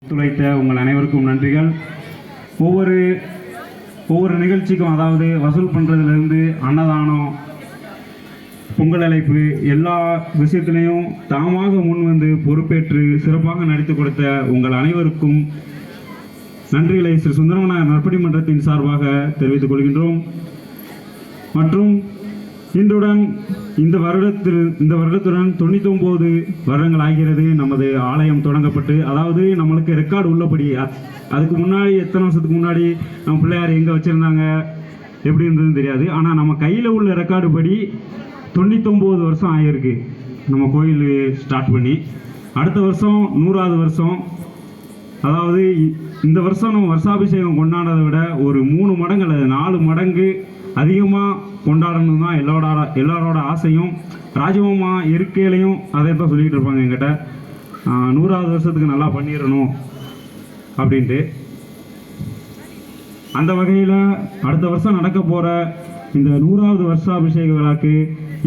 ஒத்துழைத்த உங்கள் அனைவருக்கும் நன்றிகள். ஒவ்வொரு நிகழ்ச்சிக்கும், அதாவது வசூல் பண்ணுறதுலேருந்து அன்னதானம், பொங்கல் அழைப்பு, எல்லா விஷயத்திலையும் தாமாக முன் வந்து பொறுப்பேற்று சிறப்பாக நடித்து கொடுத்த உங்கள் அனைவருக்கும் நன்றிகளை ஸ்ரீ சுந்தரமனார் நற்பணி மன்றத்தின் சார்பாக தெரிவித்துக் கொள்கின்றோம். மற்றும் இன்றுடன் இந்த வருடத்துடன் 99 வருடங்கள் ஆகிறது நமது ஆலயம் தொடங்கப்பட்டு. அதாவது நம்மளுக்கு ரெக்கார்டு உள்ளபடி, அதுக்கு முன்னாடி எத்தனை வருஷத்துக்கு முன்னாடி நம்ம பிள்ளையார் எங்கே வச்சுருந்தாங்க எப்படி இருந்ததுன்னு தெரியாது. ஆனால் நம்ம கையில் உள்ள ரெக்கார்டு படி 99 வருஷம் ஆகியிருக்கு நம்ம கோயில் ஸ்டார்ட் பண்ணி. அடுத்த வருஷம் 100வது வருஷம். அதாவது இந்த வருஷம் நம்ம வருஷாபிஷேகம் கொண்டாடுறதை விட ஒரு 3 மடங்கு அல்லது 4 மடங்கு அதிகமாக கொண்டாடணும் தான் எல்லாரோட ஆசையும். ராஜமாமா இருக்கையிலையும் அதே தான் சொல்லிக்கிட்டு இருப்பாங்க என்கிட்ட, 100வது வருஷத்துக்கு நல்லா பண்ணிடணும் அப்படின்ட்டு. அந்த வகையில் அடுத்த வருஷம் நடக்க போகிற இந்த 100வது வருஷாபிஷேக விழாக்கு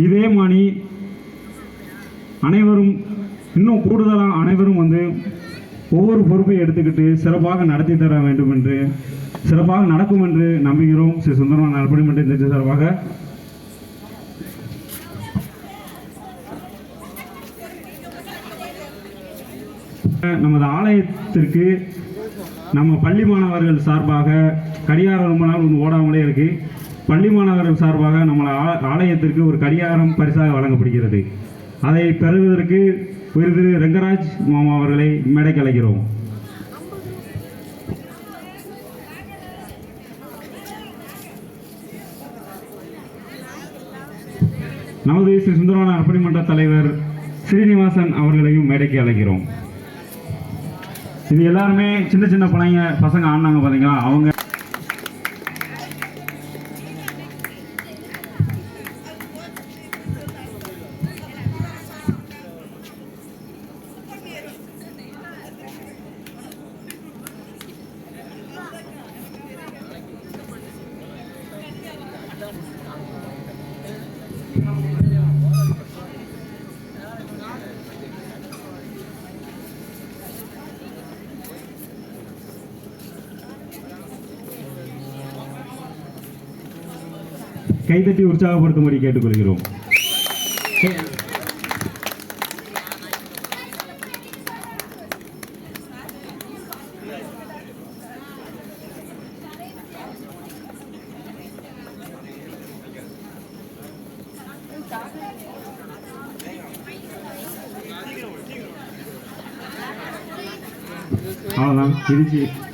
இதே மாதிரி அனைவரும், இன்னும் கூடுதலாக அனைவரும் வந்து ஒவ்வொரு பொறுப்பை எடுத்துக்கிட்டு சிறப்பாக நடத்தி தர வேண்டும் என்று, சிறப்பாக நடக்கும் என்று நம்புகிறோம். ஸ்ரீ சுந்தரமனார் நற்பணி மன்றத்தின் சார்பாக நமது ஆலயத்திற்கு நம்ம பள்ளி மாணவர்கள் சார்பாக கடிகாரம் ரொம்ப நாள் ஓடாமலே இருக்கு. பள்ளி மாணவர்கள் சார்பாக நம்ம ஆலயத்திற்கு ஒரு கடிகாரம் பரிசாக வழங்கப்படுகிறது. அதை பெறுவதற்கு திரு ரெங்கராஜ் மாமா அவர்களை மேடைக்கு அழைக்கிறோம். நமது ஸ்ரீ சுந்தரமனார் நற்பணி மன்ற தலைவர் ஸ்ரீனிவாசன் அவர்களையும் மேடைக்கு அழைக்கிறோம். இது எல்லாருமே சின்ன சின்ன பசங்க ஆடினாங்க பார்த்தீங்களா, அவங்க கைதட்டி உற்சாகப்படுத்தும்படி கேட்டுக்கொள்கிறோம். அவ்வளோதான்,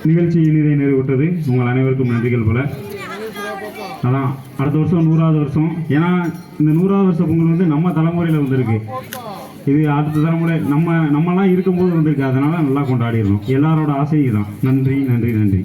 நிகழ்ச்சி இனிதை நிறைவுற்றது. உங்கள் அனைவருக்கும் நன்றிகள் போல. அதான் அடுத்த வருஷம் 100வது வருஷம். ஏன்னா இந்த 100வது வருஷ பொங்கல் வந்து நம்ம தலைமுறையில் வந்திருக்கு. இது அடுத்த தலைமுறை நம்மலாம் இருக்கும்போது வந்திருக்கு. அதனால நல்லா கொண்டாடிடணும். எல்லாரோட ஆசையும் தான். நன்றி நன்றி நன்றி.